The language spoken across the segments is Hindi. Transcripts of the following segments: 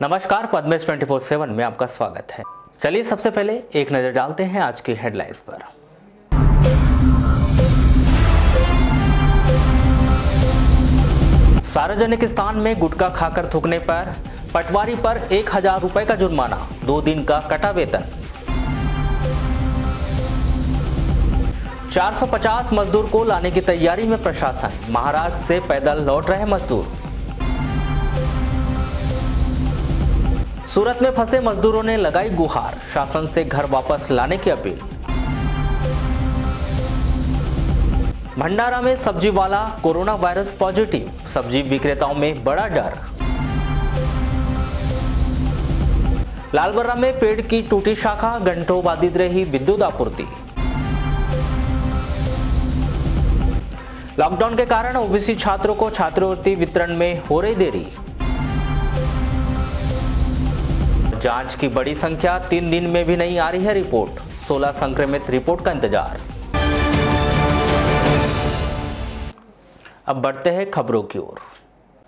नमस्कार, पद्मेश 24/7 में आपका स्वागत है। चलिए सबसे पहले एक नजर डालते हैं आज की हेडलाइंस पर। सार्वजनिक स्थान में गुटखा खाकर थूकने पर पटवारी पर 1000 रुपए का जुर्माना, 2 दिन का कटा वेतन। 450 मजदूर को लाने की तैयारी में प्रशासन, महाराष्ट्र से पैदल लौट रहे मजदूर। सूरत में फंसे मजदूरों ने लगाई गुहार, शासन से घर वापस लाने की अपील। भंडारा में सब्जी वाला कोरोना वायरस पॉजिटिव, सब्जी विक्रेताओं में बड़ा डर। लालबर्रा में पेड़ की टूटी शाखा, घंटों बाधित रही विद्युत आपूर्ति। लॉकडाउन के कारण ओबीसी छात्रों को छात्रवृत्ति वितरण में हो रही देरी। जांच की बड़ी संख्या, 3 दिन में भी नहीं आ रही है रिपोर्ट, 16 संक्रमित रिपोर्ट का इंतजार। अब बढ़ते हैं खबरों की ओर।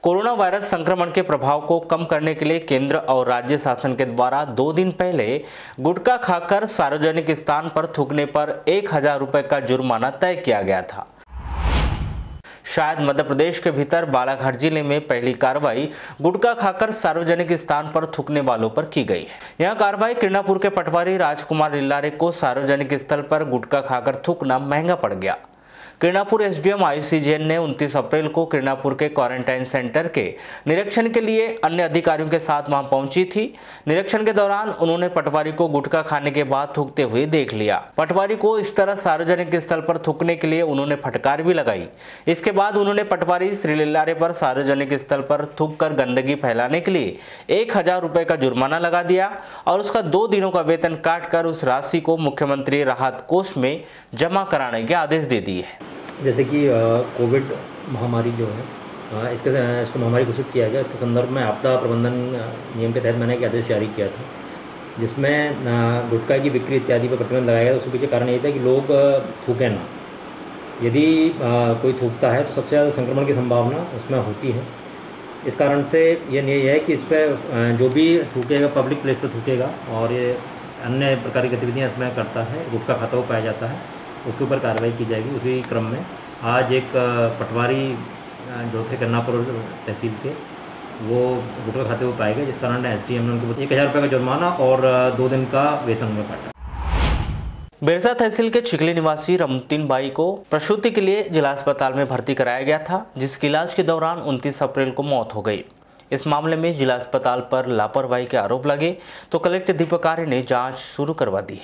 कोरोना वायरस संक्रमण के प्रभाव को कम करने के लिए केंद्र और राज्य शासन के द्वारा 2 दिन पहले गुटखा खाकर सार्वजनिक स्थान पर थूकने पर 1000 रुपए का जुर्माना तय किया गया था। शायद मध्य प्रदेश के भीतर बालाघाट जिले में पहली कार्रवाई गुटखा खाकर सार्वजनिक स्थान पर थूकने वालों पर की गई है। यह कार्रवाई किरणापुर के पटवारी राजकुमार लिल्लारे को सार्वजनिक स्थल पर गुटखा खाकर थूकना महंगा पड़ गया। किरणापुर एसडीएम आयुषी जैन ने 29 अप्रैल को किरणापुर के क्वारंटाइन सेंटर के निरीक्षण के लिए अन्य अधिकारियों के साथ वहां पहुंची थी। निरीक्षण के दौरान उन्होंने पटवारी को गुटखा खाने के बाद थूकते हुए देख लिया। पटवारी को इस तरह सार्वजनिक स्थल पर थूकने के लिए उन्होंने फटकार भी लगाई। इसके बाद उन्होंने पटवारी श्री लिल्लारे पर सार्वजनिक स्थल पर थूक कर गंदगी फैलाने के लिए 1000 रुपए का जुर्माना लगा दिया और उसका 2 दिनों का वेतन काट कर उस राशि को मुख्यमंत्री राहत कोष में जमा कराने के आदेश दे दिए। जैसे कि कोविड महामारी जो है इसको महामारी घोषित किया गया, इसके संदर्भ में आपदा प्रबंधन नियम के तहत मैंने एक आदेश जारी किया था, जिसमें गुटखा की बिक्री इत्यादि पर प्रतिबंध लगाया गया। उसके पीछे कारण ये था कि लोग थूकें ना। यदि कोई थूकता है तो सबसे ज़्यादा संक्रमण की संभावना उसमें होती है। इस कारण से ये है कि इस पर जो भी थूकेगा, पब्लिक प्लेस पर थूकेगा और ये अन्य प्रकार की गतिविधियाँ इसमें करता है, गुटखा खाता हुआ पाया जाता है, उसके ऊपर कार्रवाई की जाएगी। उसी क्रम में आज एक पटवारी जो थे किरणापुर तहसील के, वो गुटखा खाते हुए पाए गए, जिस कारण एसडीएम ने उनको 1000 रुपये का जुर्माना और 2 दिन का वेतन में काटा। बिरसा तहसील के चिखली निवासी रमतीन बाई को प्रसूति के लिए जिला अस्पताल में भर्ती कराया गया था, जिसके इलाज के दौरान 29 अप्रैल को मौत हो गई। इस मामले में जिला अस्पताल पर लापरवाही के आरोप लगे तो कलेक्टर दीपक आर्य ने जांच शुरू करवा दी।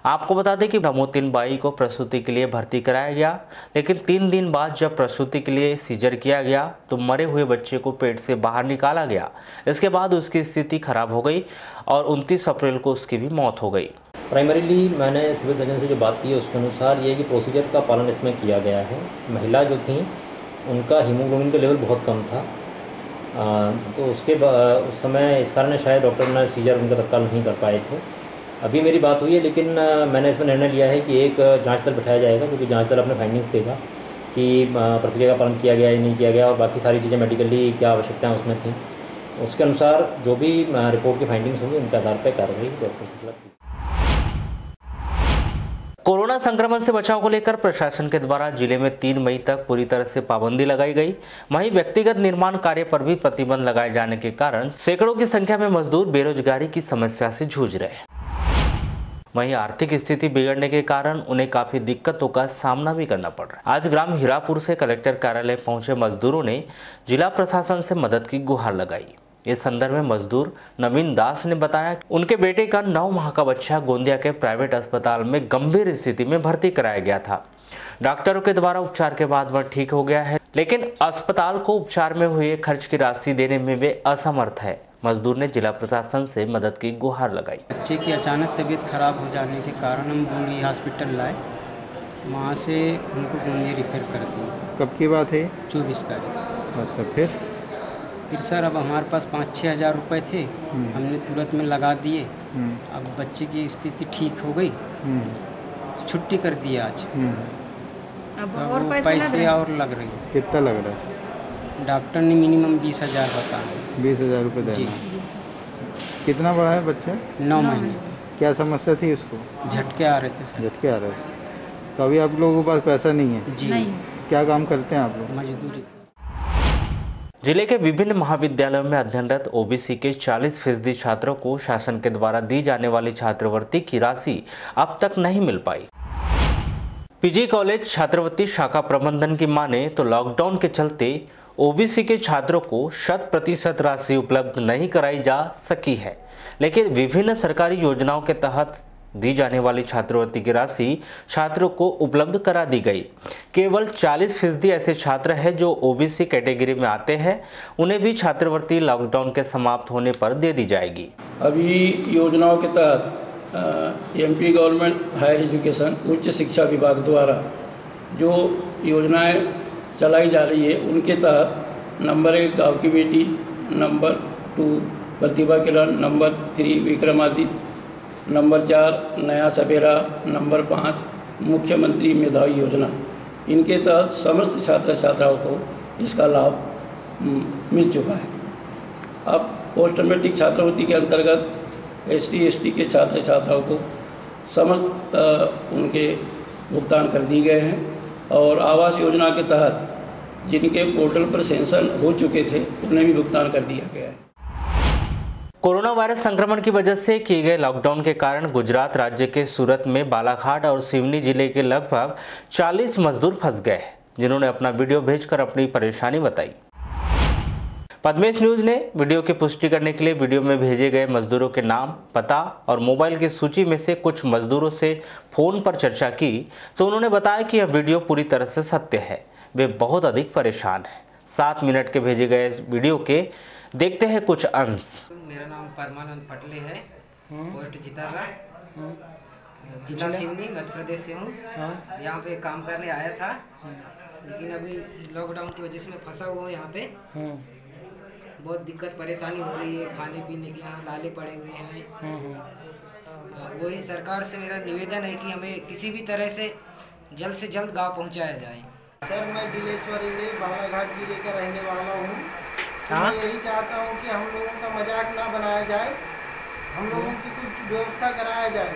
आपको बता दें कि रमतीन बाई को प्रसूति के लिए भर्ती कराया गया, लेकिन 3 दिन बाद जब प्रसूति के लिए सीजर किया गया तो मरे हुए बच्चे को पेट से बाहर निकाला गया। इसके बाद उसकी स्थिति खराब हो गई और 29 अप्रैल को उसकी भी मौत हो गई। प्राइमरीली मैंने सिविल सर्जन से जो बात की है उसके अनुसार ये कि प्रोसीजर का पालन इसमें किया गया है। महिला जो थी उनका हीमोग्लोबिन का लेवल बहुत कम था, तो उस समय इस कारण शायद डॉक्टर ने सीजर उनका तत्काल नहीं कर पाए थे। अभी मेरी बात हुई है, लेकिन मैंने इसमें निर्णय लिया है कि एक जांच दल बिठाया जाएगा, क्योंकि जांच दल अपने फाइंडिंग्स देगा कि प्रक्रिया का पालन किया गया या नहीं किया गया और बाकी सारी चीज़ें मेडिकली क्या आवश्यकताएं उसमें थी। उसके अनुसार जो भी रिपोर्ट की फाइंडिंग्स होंगी उनके आधार पर कार्रवाई डॉक्टर से की। कोरोना संक्रमण से बचाव को लेकर प्रशासन के द्वारा जिले में 3 मई तक पूरी तरह से पाबंदी लगाई गई। वहीं व्यक्तिगत निर्माण कार्य पर भी प्रतिबंध लगाए जाने के कारण सैकड़ों की संख्या में मजदूर बेरोजगारी की समस्या से जूझ रहे। वहीं आर्थिक स्थिति बिगड़ने के कारण उन्हें काफी दिक्कतों का सामना भी करना पड़ रहा है। आज ग्राम हीरापुर से कलेक्टर कार्यालय पहुंचे मजदूरों ने जिला प्रशासन से मदद की गुहार लगाई। इस संदर्भ में मजदूर नवीन दास ने बताया कि उनके बेटे का 9 माह का बच्चा गोंदिया के प्राइवेट अस्पताल में गंभीर स्थिति में भर्ती कराया गया था। डॉक्टरों के द्वारा उपचार के बाद वह ठीक हो गया है, लेकिन अस्पताल को उपचार में हुए खर्च की राशि देने में वे असमर्थ है। मजदूर ने जिला प्रशासन से मदद की गुहार लगाई। बच्चे की अचानक तबीयत खराब हो जाने के कारण हम बूढ़ी हॉस्पिटल लाए, वहाँ से उनको गोंदिया रिफर कर दिए। कब की बात है? 24 तारीख। अच्छा, फिर सर अब हमारे पास 5-6 हज़ार रुपये थे, हमने तुरंत में लगा दिए। अब बच्चे की स्थिति ठीक हो गई, तो छुट्टी कर दी आज। अब और पैसे और लग रही है। कितना लग रहा है? डॉक्टर ने मिनिमम 20,000 बताया। 20,000 रुपये जी। देना। कितना बड़ा है बच्चा? 9 महीने का। क्या समस्या थी उसको? झटके आ रहे थे सर। झटके आ रहे थे। तो अभी आप लोगों के पास पैसा नहीं है? जी क्या काम करते हैं आप लोग? मजदूरी। जिले के विभिन्न महाविद्यालयों में अध्ययनरत ओबीसी के 40% छात्रों को शासन के द्वारा दी जाने वाली छात्रवृत्ति की राशि अब तक नहीं मिल पाई। पीजी कॉलेज छात्रवृत्ति शाखा प्रबंधन की माने तो लॉकडाउन के चलते ओबीसी के छात्रों को 100% राशि उपलब्ध नहीं कराई जा सकी है, लेकिन विभिन्न सरकारी योजनाओं के तहत दी जाने वाली छात्रवृत्ति की राशि छात्रों को उपलब्ध करा दी गई। केवल 40% ऐसे छात्र हैं जो ओबीसी कैटेगरी में आते हैं, उन्हें भी छात्रवृत्ति लॉकडाउन के समाप्त होने पर दे दी जाएगी। अभी योजनाओं के तहत एमपी गवर्नमेंट हायर एजुकेशन उच्च शिक्षा विभाग द्वारा जो योजनाएं चलाई जा रही है, उनके तहत नंबर 1 गाँव की बेटी, नंबर 2 प्रतिभा किरण, नंबर 3 विक्रमादित्य, नंबर 4 नया सवेरा, नंबर 5 मुख्यमंत्री मेधावी योजना, इनके तहत समस्त छात्र छात्राओं को इसका लाभ मिल चुका है। अब पोस्ट मैट्रिक छात्रवृत्ति के अंतर्गत ST के छात्र छात्राओं को समस्त उनके भुगतान कर दिए गए हैं और आवास योजना के तहत जिनके पोर्टल पर सेंशन हो चुके थे उन्हें भी भुगतान कर दिया गया है। कोरोना वायरस संक्रमण की वजह से किए गए लॉकडाउन के कारण गुजरात राज्य के सूरत में बालाघाट और सिवनी जिले के लगभग 40 मजदूर फंस गए, जिन्होंने अपना वीडियो भेजकर अपनी परेशानी बताई। पद्मेश न्यूज ने वीडियो की पुष्टि करने के लिए वीडियो में भेजे गए मजदूरों के नाम, पता और मोबाइल की सूची में से कुछ मजदूरों से फोन पर चर्चा की तो उन्होंने बताया कि यह वीडियो पूरी तरह से सत्य है। वे बहुत अधिक परेशान हैं। 7 मिनट के भेजे गए वीडियो के देखते हैं कुछ अंश। मेरा नाम परमानंद पटले है, पोस्ट जितारा, जिला सिवनी, मध्य प्रदेश से हूँ। यहाँ पे काम करने आया था, लेकिन अभी लॉकडाउन की वजह से मैं फंसा हुआ हूँ। यहाँ पे बहुत दिक्कत परेशानी हो रही है, खाने पीने के यहाँ लाले पड़े हुए हैं। वही सरकार से मेरा निवेदन है कि हमें किसी भी तरह से जल्द गांव पहुंचाया जाए। सर, मैं दिलेश्वर इंगले बालाघाट जिले का रहने वाला हूँ। मैं यही चाहता हूँ कि हम लोगों का मजाक ना बनाया जाए, हम लोगों की कुछ व्यवस्था कराया जाए।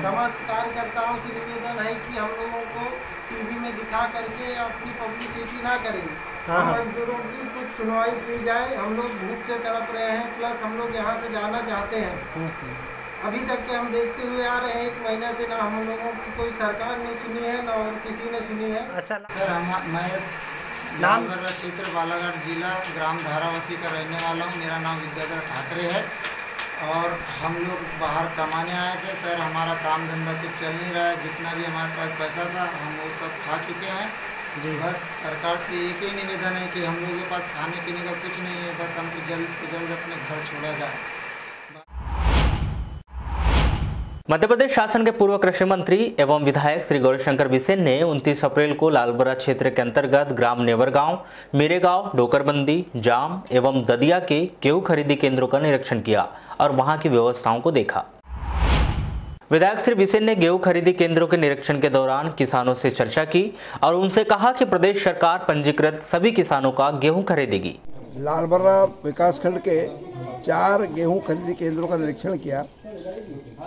समस्त कार्यकर्ताओं से निवेदन है कि हम लोगों को टीवी में दिखा करके अपनी पब्लिसिटी ना करें। मजदूरों की कुछ सुनवाई की जाए। हम लोग भूख से तड़प रहे हैं, प्लस हम लोग यहाँ से जाना चाहते हैं। अभी तक के हम देखते हुए आ रहे हैं, 1 महीना से ना हम लोगों की कोई सरकार ने सुनी है ना और किसी ने सुनी है। अच्छा सर, मैं नाम क्षेत्र बालाघाट जिला ग्राम धारावासी का रहने वाला हूँ। मेरा नाम विद्याधर ठाकरे है और हम लोग बाहर कमाने आए थे। सर, हमारा काम धंधा कुछ चल नहीं रहा है। जितना भी हमारे पास पैसा था हम वो सब खा चुके हैं जी। बस सरकार से एक ही निवेदन है कि हम लोगों के पास खाने पीने का कुछ नहीं है, बस हमको जल्द से जल्द अपने घर छोड़ा जाए। मध्य प्रदेश शासन के पूर्व कृषि मंत्री एवं विधायक श्री गौरीशंकर बिसेन ने 29 अप्रैल को लालबरा क्षेत्र के अंतर्गत ग्राम नेवरगांव, मेरेगांव, डोकरबंदी, जाम एवं ददिया के गेहूं खरीदी केंद्रों का निरीक्षण किया और वहां की व्यवस्थाओं को देखा। विधायक श्री बिसेन ने गेहूं खरीदी केंद्रों के निरीक्षण के दौरान किसानों से चर्चा की और उनसे कहा कि प्रदेश सरकार पंजीकृत सभी किसानों का गेहूं खरीदेगी। लालबर्रा विकासखंड के 4 गेहूं खरीदी केंद्रों का निरीक्षण किया।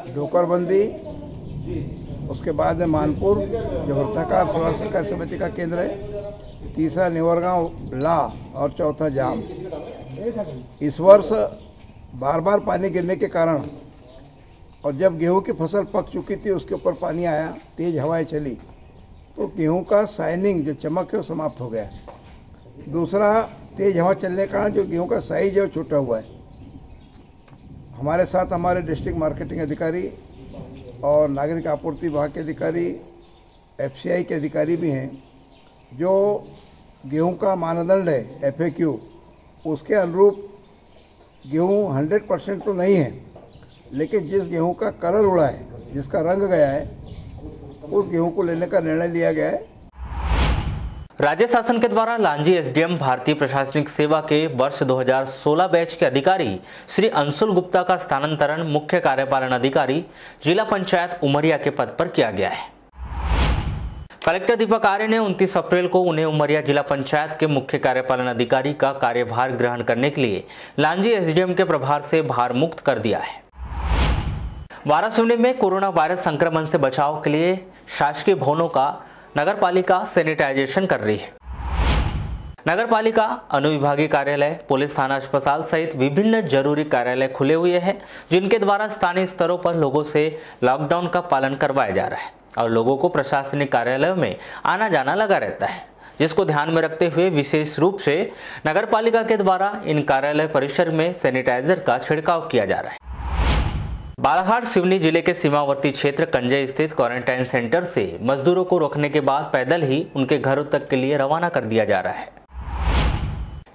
डोकरबंदी, उसके बाद में मानपुर जो वृत्ताकार सेवा सहकारी समिति का केंद्र है, तीसरा नेवरगांव ला और चौथा जाम। इस वर्ष बार बार पानी गिरने के कारण और जब गेहूं की फसल पक चुकी थी उसके ऊपर पानी आया, तेज हवाएं चली तो गेहूं का शाइनिंग जो चमक है वो समाप्त हो गया। दूसरा, तेज हवा चलने के कारण जो गेहूं का साइज है वो छोटा हुआ है। हमारे साथ हमारे डिस्ट्रिक्ट मार्केटिंग अधिकारी और नागरिक आपूर्ति विभाग के अधिकारी, FCI के अधिकारी भी हैं। जो गेहूं का मानदंड है FAQ, उसके अनुरूप गेहूं 100% तो नहीं है, लेकिन जिस गेहूं का कलर उड़ा है, जिसका रंग गया है, उस गेहूं को लेने का निर्णय लिया गया है। राज्य शासन के द्वारा लांजी SDM भारतीय प्रशासनिक सेवा के वर्ष 2016 बैच के अधिकारी श्री अंशुल गुप्ता का स्थानांतरण मुख्य कार्यपालन अधिकारी जिला पंचायत उमरिया के पद पर किया गया है। कलेक्टर दीपक आर्य ने 29 अप्रैल को उन्हें उमरिया जिला पंचायत के मुख्य कार्यपालन अधिकारी का कार्यभार ग्रहण करने के लिए लांजी एसडीएम के प्रभार से भार मुक्त कर दिया है। वारासिवनी में कोरोना वायरस संक्रमण से बचाव के लिए शासकीय भवनों का नगर पालिका सैनिटाइजेशन कर रही है। नगर पालिका, अनुविभागीय कार्यालय, पुलिस थाना, अस्पताल सहित विभिन्न जरूरी कार्यालय खुले हुए हैं, जिनके द्वारा स्थानीय स्तरों पर लोगों से लॉकडाउन का पालन करवाया जा रहा है और लोगों को प्रशासनिक कार्यालयों में आना जाना लगा रहता है, जिसको ध्यान में रखते हुए विशेष रूप से नगर पालिका के द्वारा इन कार्यालय परिसर में सैनिटाइजर का छिड़काव किया जा रहा है। बालाघाट सिवनी जिले के सीमावर्ती क्षेत्र कंजई स्थित क्वारंटाइन सेंटर से मजदूरों को रोकने के बाद पैदल ही उनके घरों तक के लिए रवाना कर दिया जा रहा है।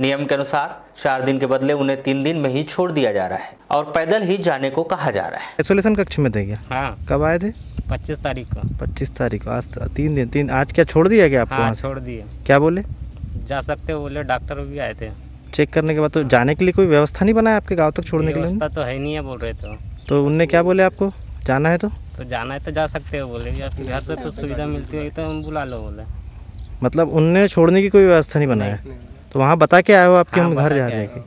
नियम के अनुसार 4 दिन के बदले उन्हें 3 दिन में ही छोड़ दिया जा रहा है और पैदल ही जाने को कहा जा रहा है। आइसोलेशन कक्ष में थे क्या? हाँ। कब आए थे? 25 तारीख को। 25 तारीख को, आज 3 दिन। आज क्या छोड़ दिया क्या आपको? हाँ, छोड़ दिए। क्या बोले? जा सकते हो बोले, डॉक्टर भी आए थे चेक करने के बाद। तो जाने के लिए कोई व्यवस्था नहीं बनाया आपके गांव तक छोड़ने के लिए? व्यवस्था तो है नहीं है बोल रहे तो उनने क्या बोले आपको? जाना है तो जाना है तो जा सकते हो बोले, या फिर घर से तो सुविधा मिलती है तो उन बुला लो बोले। मतलब उनने छोड़ने की कोई व्यवस्था नहीं बनाया? तो वहाँ बता के आए हो आपके? हम घर जा रहे हैं।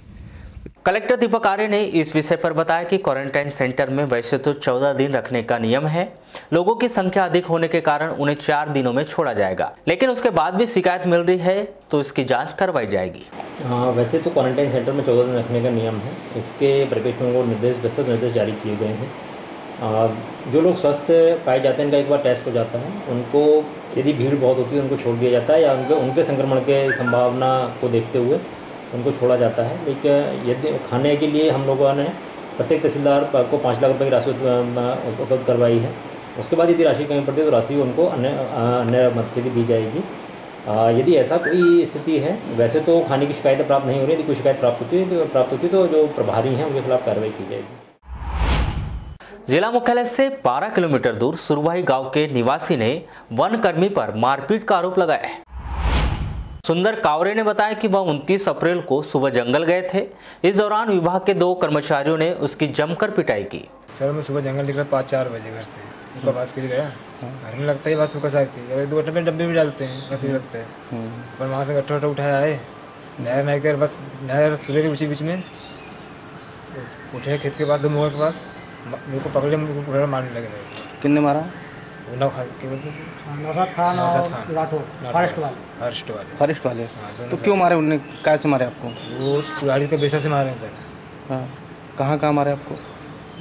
कलेक्टर दीपक आर्य ने इस विषय पर बताया कि क्वारंटाइन सेंटर में वैसे तो 14 दिन रखने का नियम है, लोगों की संख्या अधिक होने के कारण उन्हें 4 दिनों में छोड़ा जाएगा, लेकिन उसके बाद भी शिकायत मिल रही है तो इसकी जांच करवाई जाएगी। वैसे तो क्वारंटाइन सेंटर में 14 दिन रखने का नियम है। इसके परिप्रेक्ष्य में विस्तृत निर्देश जारी किए गए हैं। जो लोग स्वस्थ पाए जाते हैं, इनका एक बार टेस्ट हो जाता है, उनको यदि भीड़ बहुत होती है उनको छोड़ दिया जाता है, या उनके संक्रमण के संभावना को देखते हुए उनको छोड़ा जाता है। लेकिन यदि खाने के लिए हम लोगों ने प्रत्येक तहसीलदार को 5 लाख रुपये की राशि उपलब्ध करवाई है। उसके बाद यदि राशि कमी पड़ती है तो राशि उनको अन्य मद से भी दी जाएगी। यदि ऐसा कोई स्थिति है, वैसे तो खाने की शिकायतें प्राप्त नहीं हो रही, यदि कोई शिकायत प्राप्त होती तो जो प्रभारी हैं उनके खिलाफ कार्रवाई की जाएगी। जिला मुख्यालय से 12 किलोमीटर दूर सुरवाही गांव के निवासी ने वन कर्मी पर मारपीट का आरोप लगाया है। सुंदर कावरे ने बताया कि वह 29 अप्रैल को सुबह जंगल गए थे। इस दौरान विभाग के 2 कर्मचारियों ने उसकी जमकर पिटाई की। सर मैं सुबह जंगल निकला 5-4 बजे घर से, सुबह पास के लिए गया, घर में लगता है बस सुबह साहब की 2 घंटे में डब्बे भी डालते हैं, फिर रखते हैं, पर वहाँ से गट्ठा उठाया आए, नहर नहीं कर, बस नहर सूर्य के बीच में उठे खेत के बाद 2 मोड़ के पास मेरे को पकड़े, मेरे को मारने लगे। किन्ने मारा? फॉरेस्ट वाले। तो क्यों मारे उनने? कैसे मारे आपको? वो कुल्हाड़ी के बेसा से मारे हैं सर। हाँ, कहाँ मारे आपको?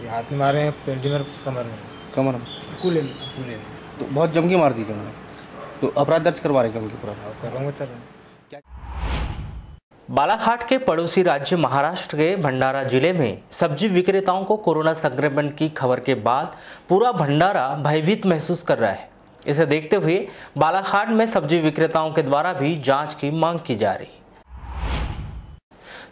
हाथ में मारे हैं, पेंटिंग में, कमर में, कूले में। तो बहुत जम के मार दी उन्होंने। तो अपराध दर्ज करवा रहे क्या? करवाऊंगा सर। बालाघाट के पड़ोसी राज्य महाराष्ट्र के भंडारा जिले में सब्जी विक्रेताओं को कोरोना संक्रमण की खबर के बाद पूरा भंडारा भयभीत महसूस कर रहा है। इसे देखते हुए बालाघाट में सब्जी विक्रेताओं के द्वारा भी जांच की मांग की जा रही।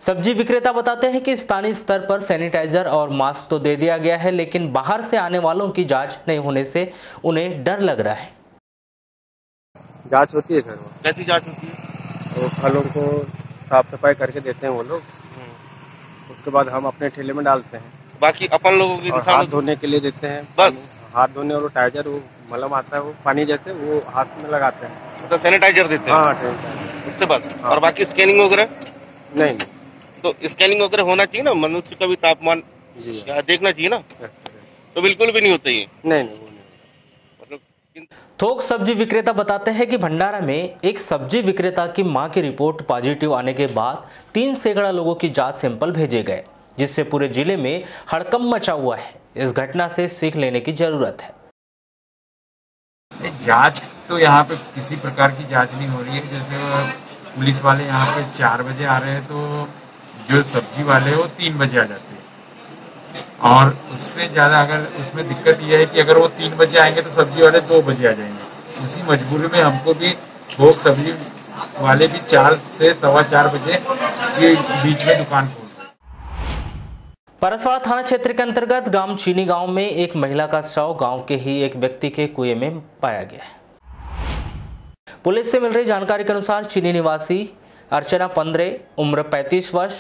सब्जी विक्रेता बताते हैं कि स्थानीय स्तर पर सैनिटाइजर और मास्क तो दे दिया गया है, लेकिन बाहर से आने वालों की जांच नहीं होने से उन्हें डर लग रहा है। जांच होती है सर। कैसी जांच होती है? तो फलों को साफ सफाई करके देते हैं वो लोग, उसके बाद हम अपने ठेले में डालते हैं। बाकी अपन लोगों की हाथ धोने के लिए देते हैं, बस हाथ धोने, और टाइजर वो मलम आता है, वो पानी जैसे वो हाथ में लगाते हैं। मतलब सैनिटाइजर देते हैं? हाँ, सैनिटाइजर, उससे बस। हाँ। और बाकी स्कैनिंग वगैरह नहीं। तो स्कैनिंग वगैरह होना चाहिए ना, मनुष्य का भी तापमान देखना चाहिए ना। तो बिल्कुल भी नहीं होता ये? नहीं। थोक सब्जी विक्रेता बताते हैं कि भंडारा में एक सब्जी विक्रेता की मां की रिपोर्ट पॉजिटिव आने के बाद 3 सैकड़ा लोगों की जांच सैंपल भेजे गए, जिससे पूरे जिले में हड़कंप मचा हुआ है। इस घटना से सीख लेने की जरूरत है। जांच तो यहाँ पे किसी प्रकार की जांच नहीं हो रही है। जैसे पुलिस वाले यहाँ पे 4 बजे आ रहे हैं, तो जो सब्जी वाले वो 3 बजे आ जाते हैं, और उससे ज़्यादा अगर उसमें दिक्कत यह है कि अगर वो 3 बजे आएंगे तो सब्जी वाले 2 बजे आ जाएंगे। उसी मजबूरी में हमको भी थोक सब्जी वाले भी 4 से 4:15 बजे के बीच में दुकान खोलते हैं। परसवाड़ा थाना क्षेत्र के अंतर्गत ग्राम चीनी गांव में एक महिला का शव गांव के ही एक व्यक्ति के कुएं में पाया गया है। पुलिस से मिल रही जानकारी के अनुसार चीनी निवासी अर्चना 15, उम्र 35 वर्ष,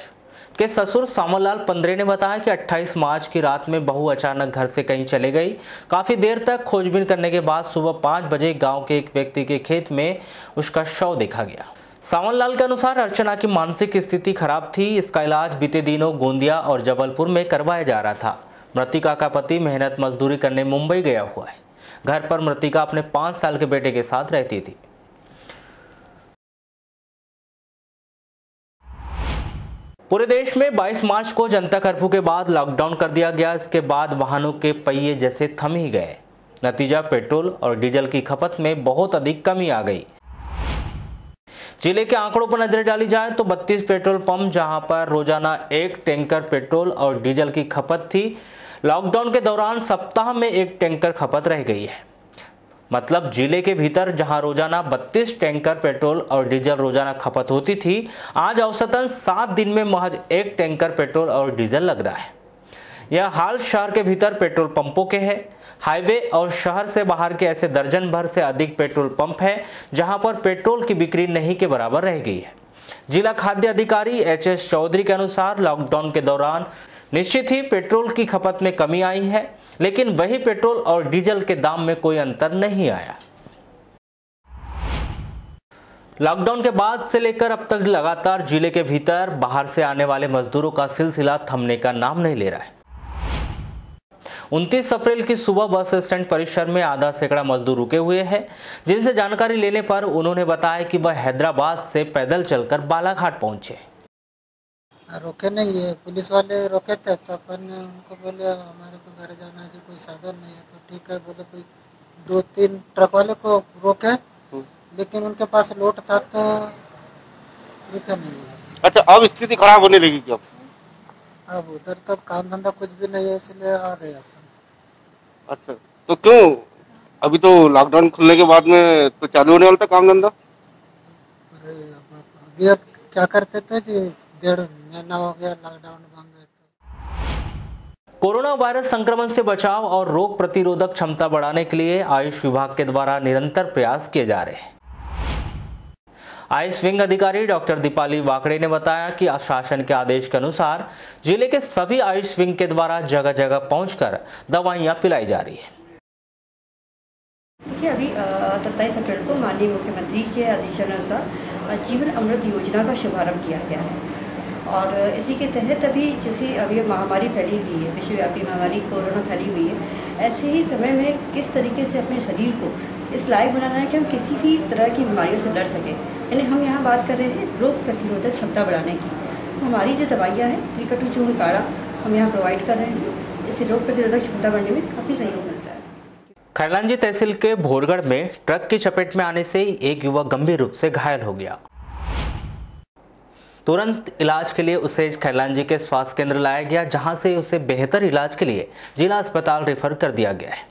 के ससुर सामनलाल पंद्रे ने बताया कि 28 मार्च की रात में बहू अचानक घर से कहीं चले गई। काफी देर तक खोजबीन करने के बाद सुबह 5 बजे गांव के एक व्यक्ति के खेत में उसका शव देखा गया। सामनलाल के अनुसार अर्चना की मानसिक स्थिति खराब थी। इसका इलाज बीते दिनों गोंदिया और जबलपुर में करवाया जा रहा था। मृतिका का पति मेहनत मजदूरी करने मुंबई गया हुआ है। घर पर मृतिका अपने 5 साल के बेटे के साथ रहती थी। पूरे देश में 22 मार्च को जनता कर्फ्यू के बाद लॉकडाउन कर दिया गया। इसके बाद वाहनों के पहिए जैसे थम ही गए। नतीजा पेट्रोल और डीजल की खपत में बहुत अधिक कमी आ गई। जिले के आंकड़ों पर नजर डाली जाए तो 32 पेट्रोल पंप जहां पर रोजाना 1 टैंकर पेट्रोल और डीजल की खपत थी, लॉकडाउन के दौरान सप्ताह में 1 टैंकर खपत रह गई है। मतलब जिले के भीतर जहां रोजाना 32 टैंकर पेट्रोल और डीजल रोजाना खपत होती थी, आज औसतन 7 दिन में महज 1 टैंकर पेट्रोल और डीजल लग रहा है। यह हाल शहर के भीतर पेट्रोल पंपों के है। हाईवे और शहर से बाहर के ऐसे दर्जन भर से अधिक पेट्रोल पंप है जहां पर पेट्रोल की बिक्री नहीं के बराबर रह गई है। जिला खाद्य अधिकारी HS चौधरी के अनुसार लॉकडाउन के दौरान निश्चित ही पेट्रोल की खपत में कमी आई है, लेकिन वही पेट्रोल और डीजल के दाम में कोई अंतर नहीं आया। लॉकडाउन के बाद से लेकर अब तक लगातार जिले के भीतर बाहर से आने वाले मजदूरों का सिलसिला थमने का नाम नहीं ले रहा है। 29 अप्रैल की सुबह बस स्टैंड परिसर में आधा सैकड़ा मजदूर रुके हुए हैं, जिनसे जानकारी लेने पर उन्होंने बताया कि वह हैदराबाद से पैदल चलकर बालाघाट पहुंचे। रोके नहीं है, पुलिस वाले रोके थे तो अपन ने उनको बोले हमारे को घर जाना है, कोई साधन नहीं है। तो ठीक है बोले, कोई 2-3 ट्रक वाले को रोके, लेकिन उनके पास लोड था तो रुके नहीं। अच्छा, अब स्थिति खराब होने लगी क्या? अब उधर तो काम धंधा कुछ भी नहीं है, इसलिए आ गए अपन। अच्छा, तो क्यों अभी तो लॉकडाउन खुलने के बाद में तो चालू होने वाला था काम धंधा? अभी अब क्या करते थे जी, 1.5 महीना हो गया लॉकडाउन बंद है। कोरोना वायरस संक्रमण से बचाव और रोग प्रतिरोधक क्षमता बढ़ाने के लिए आयुष विभाग के द्वारा निरंतर प्रयास किए जा रहे हैं। आयुष विंग अधिकारी डॉक्टर दीपाली वाकड़े ने बताया कि शासन के आदेश के अनुसार जिले के सभी आयुष विंग के द्वारा जगह जगह पहुंचकर दवाइयां पिलाई जा रही है। देखिए, अभी 27 अप्रैल को माननीय मुख्यमंत्री के आदेशानुसार जीवन अमृत योजना का शुभारंभ किया गया है और इसी के तहत अभी जैसे अभी महामारी फैली हुई है, विश्वव्यापी महामारी कोरोना फैली हुई है, ऐसे ही समय में किस तरीके से अपने शरीर को इस लायक बनाना है कि हम किसी भी तरह की बीमारियों से लड़ सकें। यानी हम यहाँ बात कर रहे हैं रोग प्रतिरोधक क्षमता बढ़ाने की। तो हमारी जो दवाइयाँ हैं, त्रिकटु चूर्ण काढ़ा हम यहाँ प्रोवाइड कर रहे हैं। इससे रोग प्रतिरोधक क्षमता बढ़ने में काफ़ी सहयोग मिलता है। खैरलांजी तहसील के भोरगढ़ में ट्रक की चपेट में आने से एक युवक गंभीर रूप से घायल हो गया। तुरंत इलाज के लिए उसे खैरलांजी के स्वास्थ्य केंद्र लाया गया, जहां से उसे बेहतर इलाज के लिए जिला अस्पताल रेफर कर दिया गया है।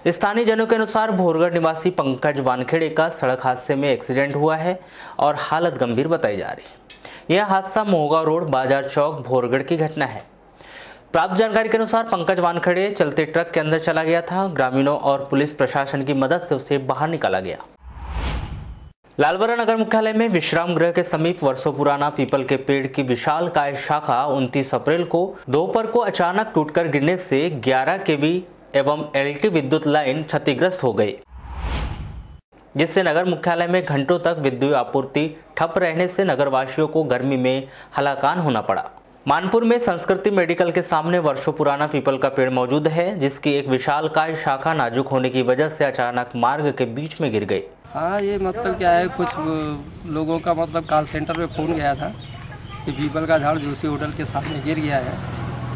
स्थानीय जनों के अनुसार भोरगढ़ निवासी पंकज वानखेड़े का सड़क हादसे में एक्सीडेंट हुआ है और हालत गंभीर बताई जा रही है। यह हादसा मोहगांव रोड बाजार चौक भोरगढ़ की घटना है। प्राप्त जानकारी के अनुसार पंकज वानखेड़े चलते ट्रक के अंदर चला गया था। ग्रामीणों और पुलिस प्रशासन की मदद से उसे बाहर निकाला गया। लालबरा नगर मुख्यालय में विश्राम गृह के समीप वर्षों पुराना पीपल के पेड़ की विशालकाय शाखा 29 अप्रैल को दोपहर को अचानक टूटकर गिरने से 11 kV एवं LT विद्युत लाइन क्षतिग्रस्त हो गई, जिससे नगर मुख्यालय में घंटों तक विद्युत आपूर्ति ठप रहने से नगरवासियों को गर्मी में हलाकान होना पड़ा। मानपुर में संस्कृति मेडिकल के सामने वर्षों पुराना पीपल का पेड़ मौजूद है, जिसकी एक विशालकाय शाखा नाजुक होने की वजह से अचानक मार्ग के बीच में गिर गई। हाँ, ये मतलब क्या है, कुछ लोगों का मतलब कॉल सेंटर पे फ़ोन गया था कि पीपल का झाड़ जोशी होटल के सामने गिर गया है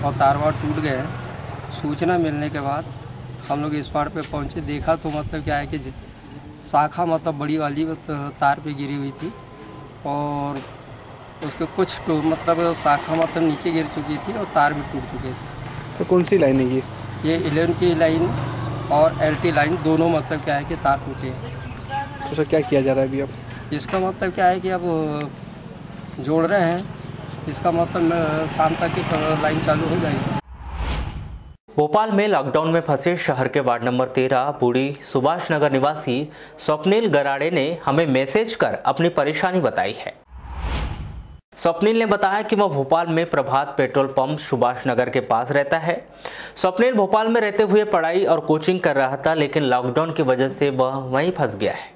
और तार वार टूट गए हैं। सूचना मिलने के बाद हम लोग इस पार पे पहुँचे, देखा तो मतलब क्या है कि शाखा मतलब बड़ी वाली तार पे गिरी हुई थी और उसके कुछ मतलब शाखा मतलब नीचे गिर चुकी थी और तार भी टूट चुके थे। तो कौन सी लाइन है ये 11 की लाइन और LT लाइन दोनों मतलब क्या है कि तार टूटे हैं। तो सर क्या किया जा रहा है अभी अब? इसका मतलब क्या है कि अब जोड़ रहे हैं, इसका मतलब शाम तक की लाइन चालू हो जाएगी। भोपाल में लॉकडाउन में फंसे शहर के वार्ड नंबर 13 बूढ़ी सुभाष नगर निवासी स्वप्निल गराड़े ने हमें मैसेज कर अपनी परेशानी बताई है। स्वप्निल ने बताया कि वह भोपाल में प्रभात पेट्रोल पंप सुभाष नगर के पास रहता है। स्वप्निल भोपाल में रहते हुए पढ़ाई और कोचिंग कर रहा था, लेकिन लॉकडाउन की वजह से वह वहीं फंस गया है।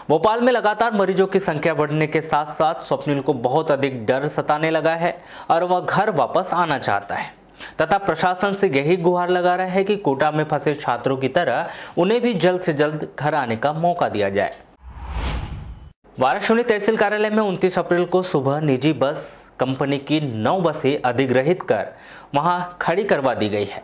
भोपाल में लगातार मरीजों की संख्या बढ़ने के साथ साथ स्वप्निल को बहुत अधिक डर सताने लगा है और वह घर वापस आना चाहता है तथा प्रशासन से यही गुहार लगा रहा है कि कोटा में फंसे छात्रों की तरह उन्हें भी जल्द से जल्द घर आने का मौका दिया जाए। वाराणसी तहसील कार्यालय में 29 अप्रैल को सुबह निजी बस कंपनी की 9 बसें अधिग्रहित कर वहां खड़ी करवा दी गई है।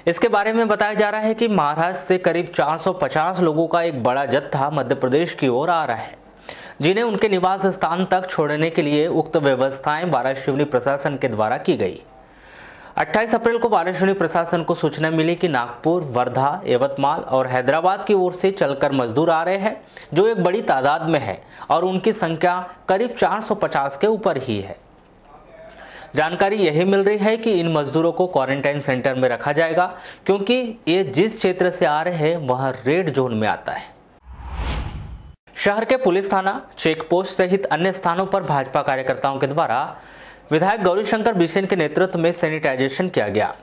इसके बारे में बताया जा रहा है कि महाराष्ट्र से करीब 450 लोगों का एक बड़ा जत्था मध्य प्रदेश की ओर आ रहा है, जिन्हें उनके निवास स्थान तक छोड़ने के लिए उक्त व्यवस्थाएं वाराणसी प्रशासन के द्वारा की गई। 28 अप्रैल को वाराणसी प्रशासन को सूचना मिली कि नागपुर, वर्धा, यवतमाल और हैदराबाद की ओर से चलकर मजदूर आ रहे हैं, जो एक बड़ी तादाद में है और उनकी संख्या करीब 450 के ऊपर ही है। जानकारी यही मिल रही है कि इन मजदूरों को क्वारंटाइन सेंटर में रखा जाएगा, क्योंकि ये जिस क्षेत्र से आ रहे हैं वह रेड जोन में आता है। शहर के पुलिस थाना, चेक पोस्ट सहित अन्य स्थानों पर भाजपा कार्यकर्ताओं के द्वारा विधायक गौरीशंकर बिसेन के नेतृत्व में सैनिटाइजेशन किया गया।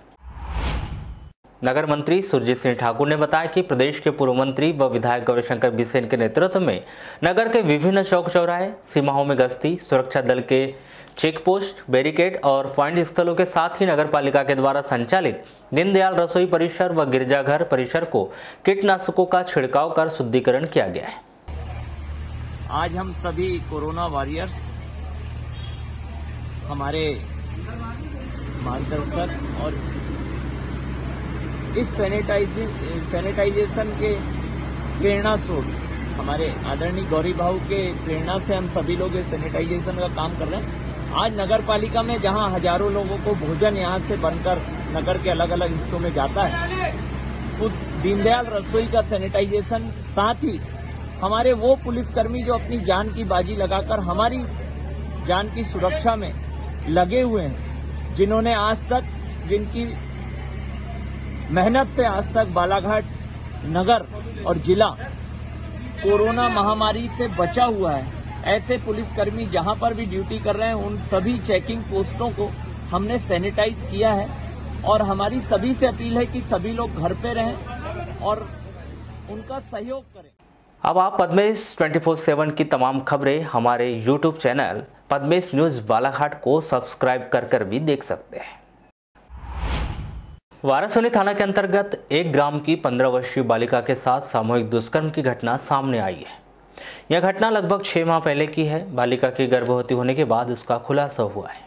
नगर मंत्री सुरजीत सिंह ठाकुर ने बताया कि प्रदेश के पूर्व मंत्री व विधायक गौरीशंकर बिसेन के नेतृत्व में नगर के विभिन्न चौक चौराहे, सीमाओं में गश्ती, सुरक्षा दल के चेक पोस्ट, बैरिकेड और पॉइंट स्थलों के साथ ही नगर पालिका के द्वारा संचालित दीनदयाल रसोई परिसर व गिरजाघर परिसर को कीटनाशकों का छिड़काव कर शुद्धिकरण किया गया है। आज हम सभी कोरोना वॉरियर्स, हमारे मार्गदर्शक और इस सैनिटाइजेशन के प्रेरणा स्रोत हमारे आदरणीय गौरी भाऊ के प्रेरणा से हम सभी लोग इस सैनिटाइजेशन का काम कर रहे हैं। आज नगर पालिका में जहां हजारों लोगों को भोजन यहां से बनकर नगर के अलग अलग हिस्सों में जाता है, उस दीनदयाल रसोई का सैनिटाइजेशन, साथ ही हमारे वो पुलिसकर्मी जो अपनी जान की बाजी लगाकर हमारी जान की सुरक्षा में लगे हुए हैं, जिन्होंने आज तक, जिनकी मेहनत से आज तक बालाघाट नगर और जिला कोरोना महामारी से बचा हुआ है, ऐसे पुलिसकर्मी जहां पर भी ड्यूटी कर रहे हैं उन सभी चेकिंग पोस्टों को हमने सैनिटाइज किया है। और हमारी सभी से अपील है कि सभी लोग घर पे रहें और उनका सहयोग करें। अब आप पद्मेश 24/7 की तमाम खबरें हमारे YouTube channel Padmesh news Balaghat को सब्सक्राइब कर भी देख सकते हैं। वाराणसी थाना के अंतर्गत एक ग्राम की 15 वर्षीय बालिका के साथ सामूहिक दुष्कर्म की घटना सामने आई है। यह घटना लगभग 6 माह पहले की है। बालिका की गर्भवती होने के बाद उसका खुलासा हुआ है।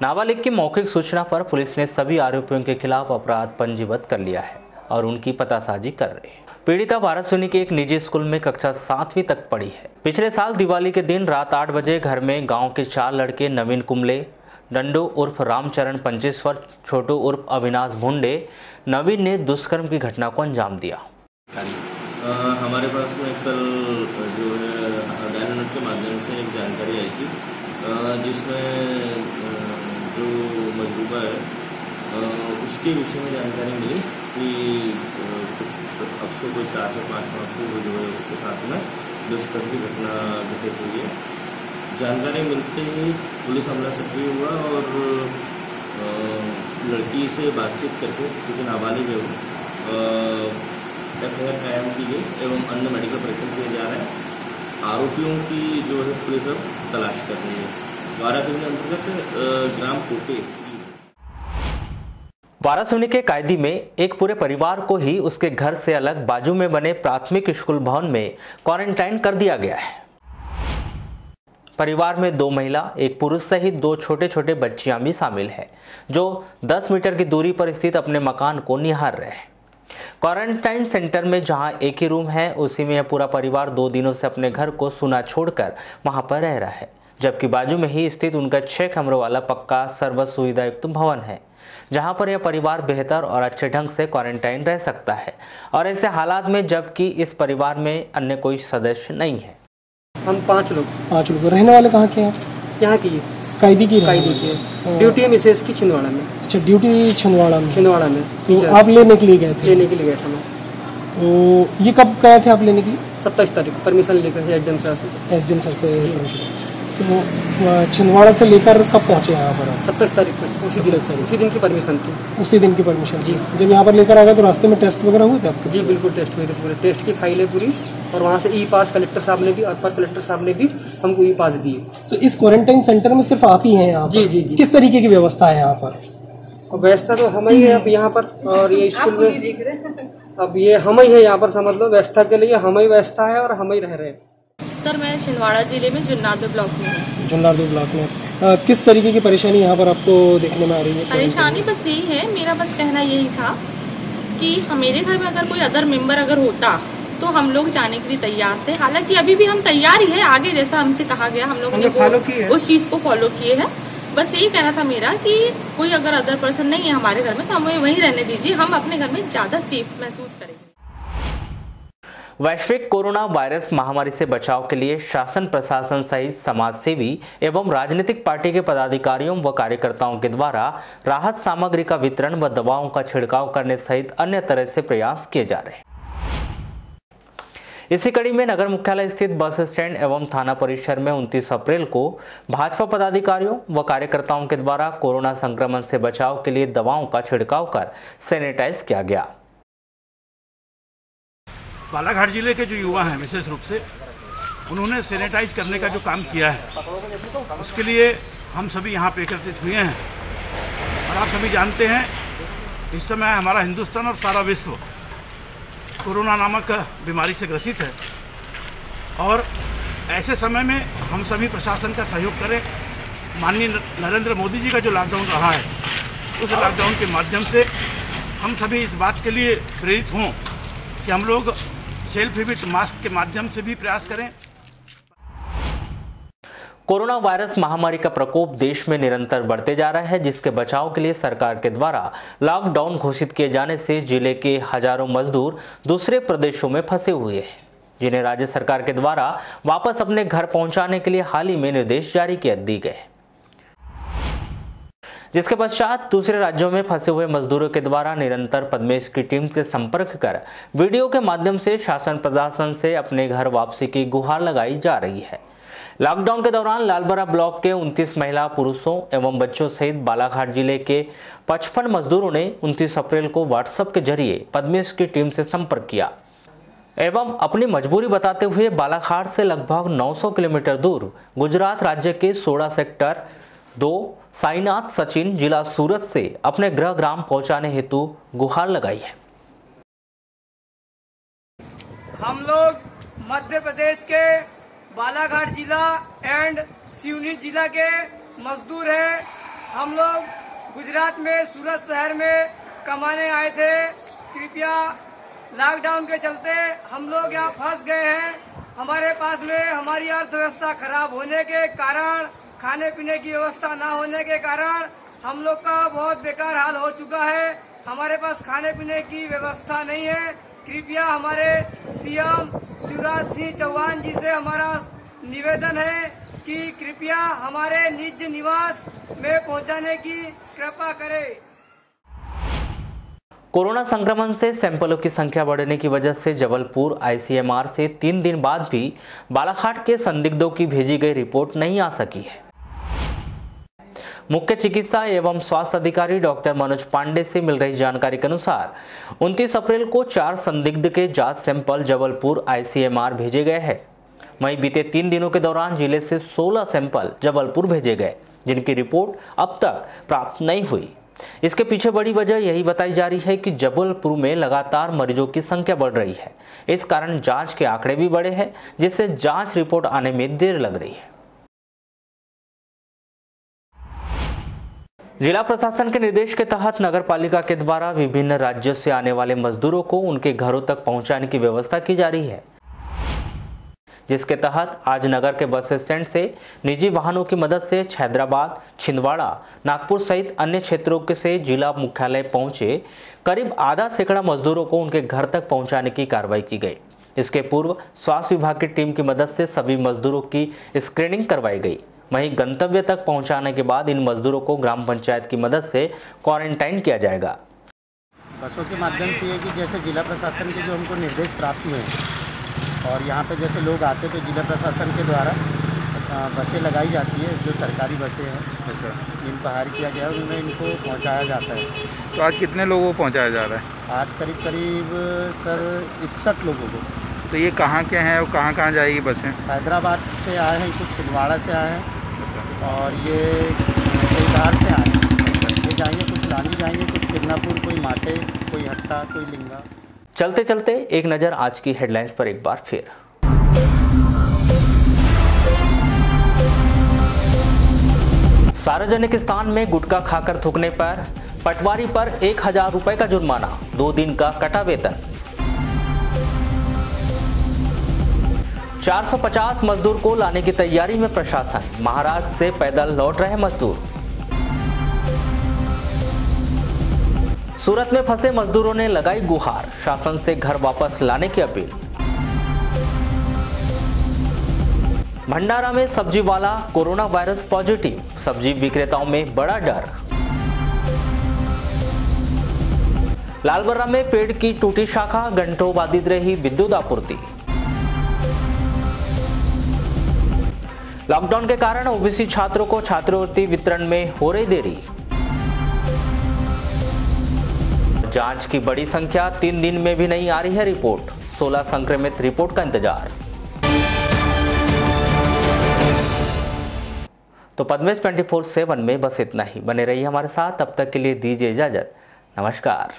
नाबालिग की मौखिक सूचना पर पुलिस ने सभी आरोपियों के खिलाफ अपराध पंजीबद्ध कर लिया है और उनकी पतासाजी कर रही है। पीड़िता वाराणसी के एक निजी स्कूल में कक्षा 7वीं तक पढ़ी है। पिछले साल दिवाली के दिन रात 8 बजे घर में गांव के 4 लड़के नवीन कुंबले, डंडू उर्फ रामचरण 25 वर्ष, छोटू उर्फ अविनाश भुंडे, नवीन ने दुष्कर्म की घटना को अंजाम दिया। हमारे पास में कल जो है डायनेट के माध्यम से एक जानकारी आई थी, जिसमें जो मजबूबा है उसके विषय में जानकारी मिली कि अब से कोई 4 से 5 माह पूर्व जो है उसके साथ में दुष्कर्म की घटना घटित हुई है। जानकारी मिलते ही पुलिस अमला सक्रिय हुआ और लड़की से बातचीत करके, चूँकि नाबालिग है वो, FIR कायम की गई एवं अन्य मेडिकल परीक्षण किए जा रहे हैं। आरोपियों की जो है पुलिस अब तलाश कर रही है। वाराणसी के अंतर्गत ग्राम कोटे, वाराणसी के कायदी में एक पूरे परिवार को ही उसके घर से अलग बाजू में बने प्राथमिक स्कूल भवन में क्वारंटाइन कर दिया गया है। परिवार में 2 महिला, 1 पुरुष सहित 2 छोटे छोटे बच्चियां भी शामिल हैं, जो 10 मीटर की दूरी पर स्थित अपने मकान को निहार रहे हैं। क्वारंटाइन सेंटर में जहां एक ही रूम है, उसी में यह पूरा परिवार 2 दिनों से अपने घर को सुना छोड़कर वहां पर रह रहा है, जबकि बाजू में ही स्थित उनका 6 कमरों वाला पक्का सर्व सुविधा युक्त भवन है, जहां पर यह परिवार बेहतर और अच्छे ढंग से क्वारंटाइन रह सकता है। और ऐसे हालात में जबकि इस परिवार में अन्य कोई सदस्य नहीं है। हम 5 लोग रहने वाले कहाँ के हैं? यहाँ की कैदी की ड्यूटी है मिसेस की छिंदवाड़ा में। अच्छा, ड्यूटी छिंदवाड़ा में। तो आप लेने के लिए गए थे? लेने के लिए गए थे मैं। तो ये कब गए थे आप लेने के लिए? 27 तारीख को परमिशन लेकर एसडीएम सर से तो छिंदवाड़ा से लेकर कब पहुँचे यहाँ पर? 27 तारीख को, उसी दिन की परमिशन थी। उसी दिन की परमिशन जी। जब यहाँ पर लेकर आ गए तो रास्ते में टेस्ट वगैरह हुए थे आपके? जी बिल्कुल, टेस्ट हुए थे पूरे। टेस्ट की फाइल है पूरी, और वहाँ से ई पास कलेक्टर साहब ने भी, अपर कलेक्टर साहब ने भी हमको ई पास दिए। तो इस क्वारंटाइन सेंटर में सिर्फ आप ही हैं यहाँ? जी जी जी। किस तरीके की व्यवस्था है यहाँ पर? व्यवस्था तो हम ही है अब यहाँ पर, और ये स्कूल में अब ये हम ही है यहाँ पर, समझ लो व्यवस्था के लिए हम ही व्यवस्था है और हम ही रह रहे हैं। सर मैं छिंदवाड़ा जिले में जुन्नारदेव ब्लॉक में हूँ। जुन्नारदेव ब्लॉक में किस तरीके की परेशानी यहाँ पर आपको देखने में आ रही है? परेशानी बस यही है, मेरा बस कहना यही था कि मेरे घर में अगर कोई अदर मेंबर अगर होता तो हम लोग जाने के लिए तैयार थे। हालांकि अभी भी हम तैयार ही है, आगे जैसा हमसे कहा गया हम लोगों ने उस चीज़ को फॉलो किए हैं। बस यही कहना था मेरा कि कोई अगर अदर पर्सन नहीं है हमारे घर में तो हमें वहीं रहने दीजिए, हम अपने घर में ज़्यादा सेफ महसूस करेंगे। वैश्विक कोरोना वायरस महामारी से बचाव के लिए शासन प्रशासन सहित समाजसेवी एवं राजनीतिक पार्टी के पदाधिकारियों व कार्यकर्ताओं के द्वारा राहत सामग्री का वितरण व दवाओं का छिड़काव करने सहित अन्य तरह से प्रयास किए जा रहे हैं। इसी कड़ी में नगर मुख्यालय स्थित बस स्टैंड एवं थाना परिसर में 29 अप्रैल को भाजपा पदाधिकारियों व कार्यकर्ताओं के द्वारा कोरोना संक्रमण से बचाव के लिए दवाओं का छिड़काव कर सैनिटाइज किया गया। बालाघाट जिले के जो युवा हैं विशेष रूप से उन्होंने सैनिटाइज करने का जो काम किया है उसके लिए हम सभी यहाँ पे एकत्रित हुए हैं। और आप सभी जानते हैं इस समय हमारा हिंदुस्तान और सारा विश्व कोरोना नामक बीमारी से ग्रसित है, और ऐसे समय में हम सभी प्रशासन का सहयोग करें। माननीय नरेंद्र मोदी जी का जो लॉकडाउन रहा है उस लॉकडाउन के माध्यम से हम सभी इस बात के लिए प्रेरित हों कि हम लोग सेल्फ विथ मास्क के माध्यम से भी प्रयास करें। कोरोना वायरस महामारी का प्रकोप देश में निरंतर बढ़ते जा रहा है, जिसके बचाव के लिए सरकार के द्वारा लॉकडाउन घोषित किए जाने से जिले के हजारों मजदूर दूसरे प्रदेशों में फंसे हुए हैं, जिन्हें राज्य सरकार के द्वारा वापस अपने घर पहुंचाने के लिए हाल ही में निर्देश जारी कर दिए गए। जिसके पश्चात दूसरे राज्यों में फंसे हुए मजदूरों के द्वारा निरंतर पद्मेश की टीम से संपर्क कर वीडियो के माध्यम से शासन प्रशासन से अपने घर वापसी की गुहार लगाई जा रही है। लॉकडाउन के दौरान लालबरा ब्लॉक के 29 महिला पुरुषों एवं बच्चों सहित बालाघाट जिले के 55 मजदूरों ने 29 अप्रैल को व्हाट्सएप के जरिए पद्मेश की टीम से संपर्क किया एवं अपनी मजबूरी बताते हुए बालाघाट से लगभग 900 किलोमीटर दूर गुजरात राज्य के सोडा सेक्टर 2 साईनाथ सचिन जिला सूरत से अपने गृह ग्राम पहुंचाने हेतु गुहार लगाई है। हम लोग मध्य प्रदेश के बालाघाट जिला एंड सिवनी जिला के मजदूर हैं। हम लोग गुजरात में सूरत शहर में कमाने आए थे। कृपया लॉकडाउन के चलते हम लोग यहाँ फंस गए हैं। हमारे पास में हमारी अर्थव्यवस्था खराब होने के कारण, खाने पीने की व्यवस्था ना होने के कारण हम लोग का बहुत बेकार हाल हो चुका है। हमारे पास खाने पीने की व्यवस्था नहीं है। कृपया हमारे सीएम शिवराज सिंह चौहान जी से हमारा निवेदन है कि कृपया हमारे निज निवास में पहुंचाने की कृपा करें। कोरोना संक्रमण से सैंपलों की संख्या बढ़ने की वजह से जबलपुर आईसीएमआर से 3 दिन बाद भी बालाघाट के संदिग्धों की भेजी गई रिपोर्ट नहीं आ सकी है। मुख्य चिकित्सा एवं स्वास्थ्य अधिकारी डॉक्टर मनोज पांडे से मिल रही जानकारी के अनुसार 29 अप्रैल को 4 संदिग्ध के जांच सैंपल जबलपुर आईसीएमआर भेजे गए हैं। वहीं बीते 3 दिनों के दौरान जिले से 16 सैंपल जबलपुर भेजे गए, जिनकी रिपोर्ट अब तक प्राप्त नहीं हुई। इसके पीछे बड़ी वजह यही बताई जा रही है कि जबलपुर में लगातार मरीजों की संख्या बढ़ रही है। इस कारण जांच के आंकड़े भी बढ़े हैं, जिससे जांच रिपोर्ट आने में देर लग रही है। जिला प्रशासन के निर्देश के तहत नगर पालिका के द्वारा विभिन्न राज्यों से आने वाले मजदूरों को उनके घरों तक पहुंचाने की व्यवस्था की जा रही है, जिसके तहत आज नगर के बस स्टैंड से निजी वाहनों की मदद से हैदराबाद, छिंदवाड़ा, नागपुर सहित अन्य क्षेत्रों के से जिला मुख्यालय पहुंचे करीब आधा सैकड़ा मजदूरों को उनके घर तक पहुंचाने की कार्रवाई की गई। इसके पूर्व स्वास्थ्य विभाग की टीम की मदद से सभी मजदूरों की स्क्रीनिंग करवाई गई। वहीं गंतव्य तक पहुंचाने के बाद इन मजदूरों को ग्राम पंचायत की मदद से क्वारंटाइन किया जाएगा। बसों के माध्यम से ये कि जैसे जिला प्रशासन के जो हमको निर्देश प्राप्त हुए और यहाँ पे जैसे लोग आते तो जिला प्रशासन के द्वारा बसें लगाई जाती है, जो सरकारी बसें हैं। अच्छा। जिनको हायर किया गया है उनमें इनको पहुँचाया जाता है। तो आज कितने लोगों को पहुँचाया जा रहा है? आज करीब करीब सर 61 लोगों को। तो ये कहाँ के हैं और कहाँ कहाँ जाएगी बसें? हैदराबाद से आए हैं, कुछ छिंदवाड़ा से आए हैं और ये कोई धार से आए हैं। ये जाएंगे, कुछ लानी जाएंगे, कुछ किरनापुर, कोई माटे, कोई हट्टा, कोई लिंगा। चलते चलते एक नज़र आज की हेडलाइंस पर एक बार फिर। सार्वजनिक स्थान में गुटखा खाकर थूकने पर पटवारी पर 1000 रुपए का जुर्माना, 2 दिन का कटा वेतन। 450 मजदूर को लाने की तैयारी में प्रशासन, महाराष्ट्र से पैदल लौट रहे मजदूर। सूरत में फंसे मजदूरों ने लगाई गुहार, शासन से घर वापस लाने की अपील। भंडारा में सब्जी वाला कोरोना वायरस पॉजिटिव, सब्जी विक्रेताओं में बड़ा डर। लालबर्रा में पेड़ की टूटी शाखा, घंटों बाधित रही विद्युत आपूर्ति। लॉकडाउन के कारण ओबीसी छात्रों को छात्रवृत्ति वितरण में हो रही देरी। जांच की बड़ी संख्या, 3 दिन में भी नहीं आ रही है रिपोर्ट, 16 संक्रमित रिपोर्ट का इंतजार। तो पद्मेश 24/7 में बस इतना ही। बने रहिए हमारे साथ, तब तक के लिए दीजिए इजाजत। नमस्कार।